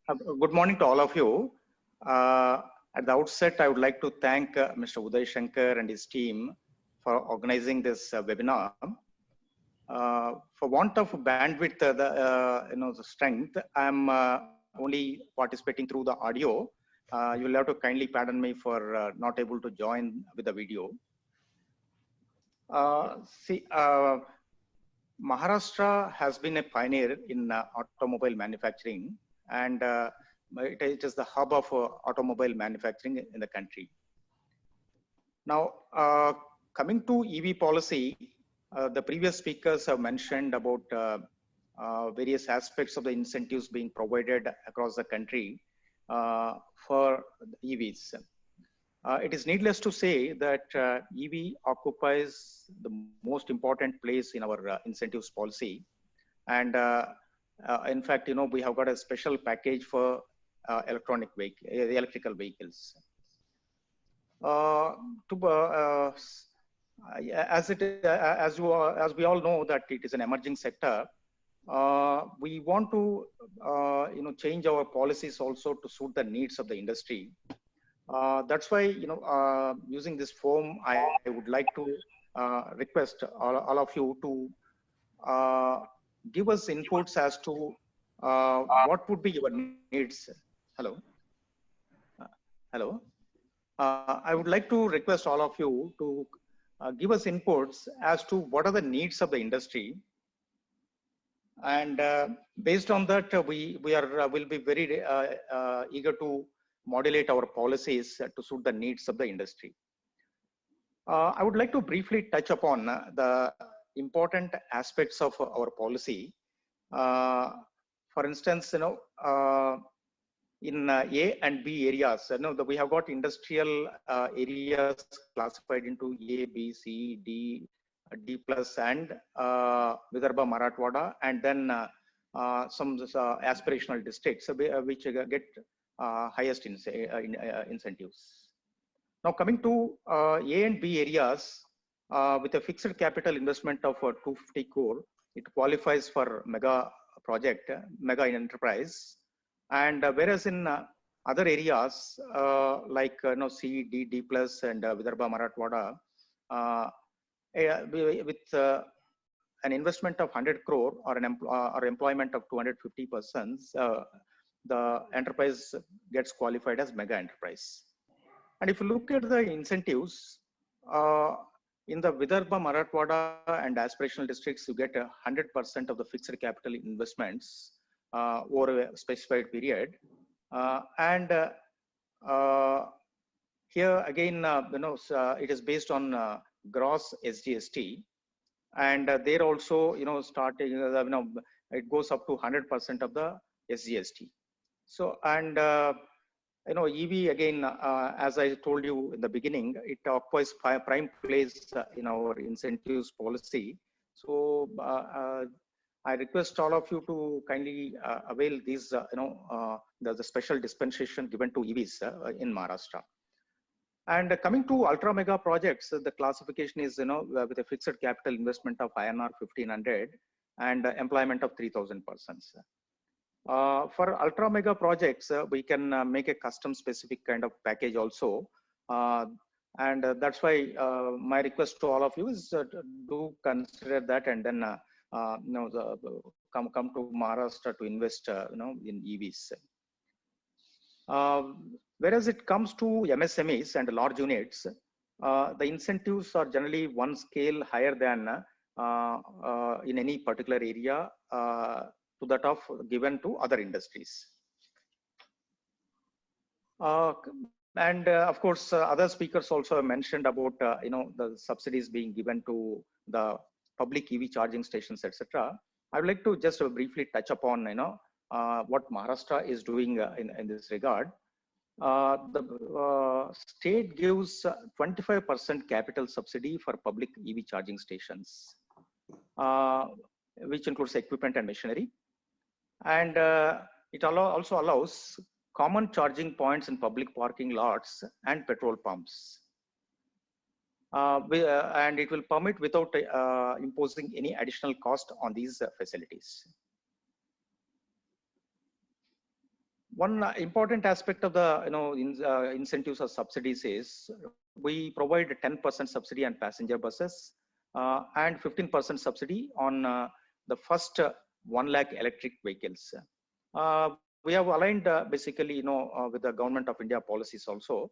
Good morning to all of you. At the outset, I would like to thank Mr. Uday Shankar and his team for organizing this webinar. For want of bandwidth, the strength, I'm only participating through the audio. You will have to kindly pardon me for not able to join with the video. Maharashtra has been a pioneer in automobile manufacturing, and it is the hub of automobile manufacturing in the country. Now, coming to EV policy, the previous speakers have mentioned about various aspects of the incentives being provided across the country for EVs. It is needless to say that EV occupies the most important place in our incentives policy. And in fact, we have got a special package for electrical vehicles. As we all know that it is an emerging sector, we want to change our policies also to suit the needs of the industry. That's why, using this forum, I would like to request all of you to give us inputs as to what would be your needs. Hello. Hello. I would like to request all of you to give us inputs as to what are the needs of the industry. And based on that, will be very eager to modulate our policies to suit the needs of the industry. I would like to briefly touch upon the important aspects of our policy. For instance, in A and B areas, we have got industrial areas classified into A, B, C, D, D plus, and Vidarbha Marathwada, and then some aspirational districts which get highest incentives. Now, coming to A and B areas, with a fixed capital investment of 250 crore, it qualifies for mega project, mega enterprise. And whereas in other areas like C, D, D plus, and Vidarbha Marathwada, with an investment of 100 crore or or employment of 250 persons, the enterprise gets qualified as mega enterprise. And if you look at the incentives, in the Vidarbha Marathwada and aspirational districts, you get 100% of the fixed capital investments over a specified period. Here again, it is based on gross SGST, and there also, starting, it goes up to 100% of the SGST. So, and EV again, as I told you in the beginning, it occupies prime place in our incentives policy. So I request all of you to kindly avail these, the special dispensation given to EVs in Maharashtra. And coming to ultra mega projects, the classification is, with a fixed capital investment of INR 1,500 and employment of 3,000 persons. For ultra mega projects, we can make a custom specific kind of package also. And that's why my request to all of you is do consider that, and then come to Maharashtra to invest in EVs. Whereas it comes to MSMEs and large units, the incentives are generally one scale higher than in any particular area to that of given to other industries. And of course, other speakers also mentioned about the subsidies being given to the public EV charging stations, etc. I would like to just briefly touch upon what Maharashtra is doing in this regard. The state gives 25% capital subsidy for public EV charging stations, which includes equipment and machinery. And it also allows common charging points in public parking lots and petrol pumps. And it will permit without imposing any additional cost on these facilities. One important aspect of the incentives or subsidies is we provide 10% subsidy on passenger buses and 15% subsidy on the first 1 lakh electric vehicles. We have aligned basically with the government of India policies also.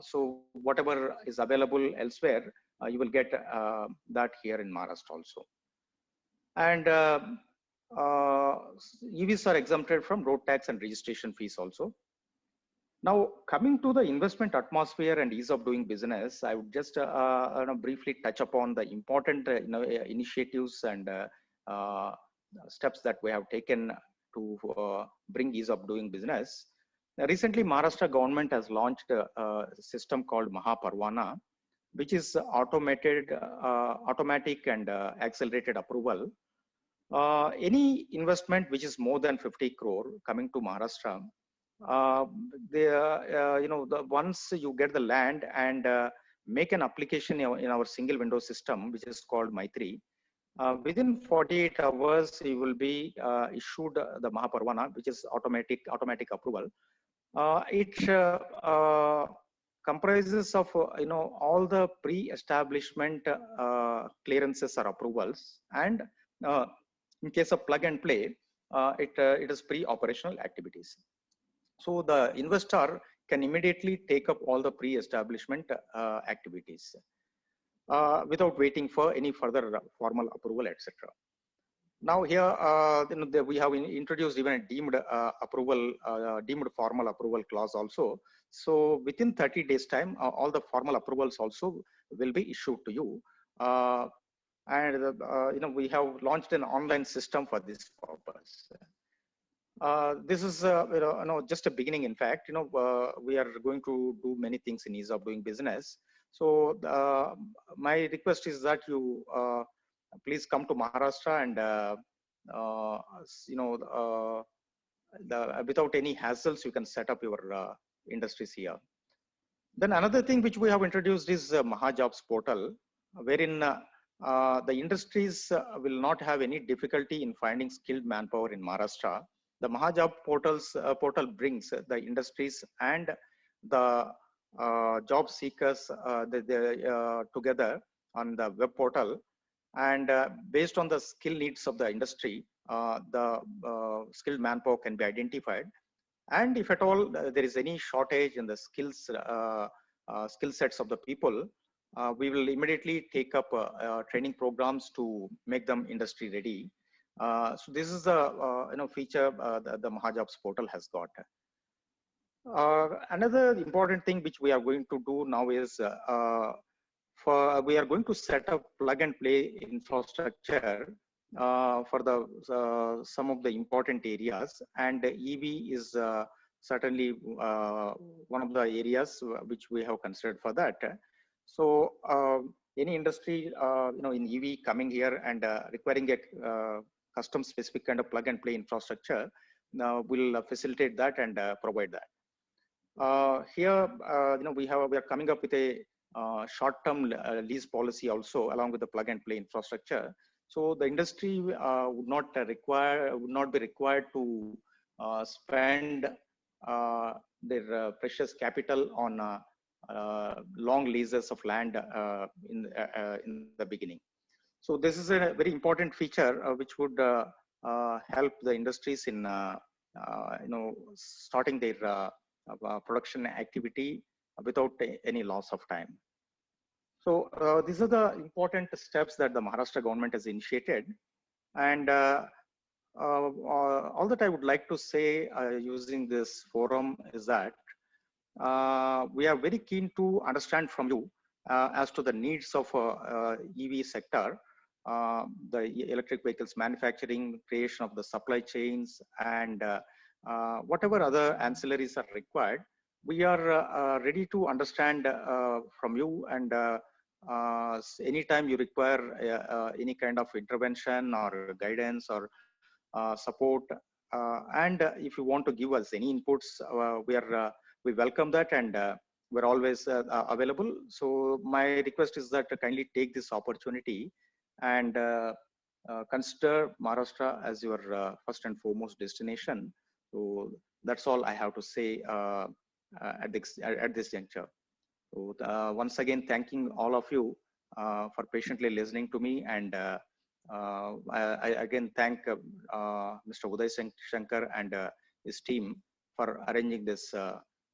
So whatever is available elsewhere, you will get that here in Maharashtra also. And EVs are exempted from road tax and registration fees also. Now, coming to the investment atmosphere and ease of doing business, I would just briefly touch upon the important initiatives and steps that we have taken to bring ease of doing business. Recently, Maharashtra government has launched a system called Mahaparvana, which is automatic and accelerated approval. Any investment which is more than 50 crore coming to Maharashtra, once you get the land and make an application in our single window system, which is called Maitri, within 48 hours, you will be issued the Mahaparvana, which is automatic approval. It comprises of all the pre-establishment clearances or approvals, and in case of plug and play, it is pre-operational activities. So the investor can immediately take up all the pre-establishment activities without waiting for any further formal approval, etc. Now here, we have introduced even a deemed formal approval clause also. So within 30 days time, all the formal approvals also will be issued to you. We have launched an online system for this purpose. This is just a beginning. In fact, we are going to do many things in ease of doing business. So my request is that you please come to Maharashtra and without any hassles, you can set up your industries here. Then another thing which we have introduced is Mahajobs portal, wherein the industries will not have any difficulty in finding skilled manpower in Maharashtra. The Mahajob portal brings the industries and the job seekers together on the web portal, and based on the skill needs of the industry, the skilled manpower can be identified. And if at all there is any shortage in the skill sets of the people, we will immediately take up training programs to make them industry ready. So this is the feature the Mahajobs portal has got. Another important thing which we are going to do now is we are going to set up plug and play infrastructure for some of the important areas, and EV is certainly one of the areas which we have considered for that. So any industry in EV coming here and requiring a custom specific kind of plug and play infrastructure will facilitate that and provide that. Here we are coming up with a short-term lease policy also along with the plug and play infrastructure. So the industry would not be required to spend their precious capital on long leases of land in the beginning. So this is a very important feature which would help the industries in starting their production activity without any loss of time. So these are the important steps that the Maharashtra government has initiated. And all that I would like to say using this forum is that we are very keen to understand from you as to the needs of EV sector, the electric vehicles manufacturing, creation of the supply chains, and whatever other ancillaries are required. We are ready to understand from you, and anytime you require any kind of intervention or guidance or support, and if you want to give us any inputs, we welcome that, and we're always available. So my request is that kindly take this opportunity and consider Maharashtra as your first and foremost destination. So That's all I have to say at this juncture. So, once again, thanking all of you for patiently listening to me, and I again thank Mr. Uday Shankar and his team for arranging this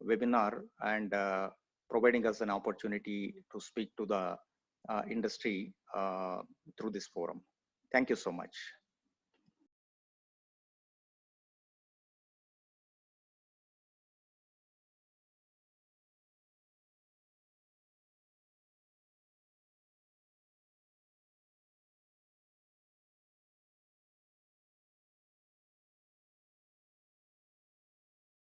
webinar and providing us an opportunity to speak to the industry through this forum. Thank you so much.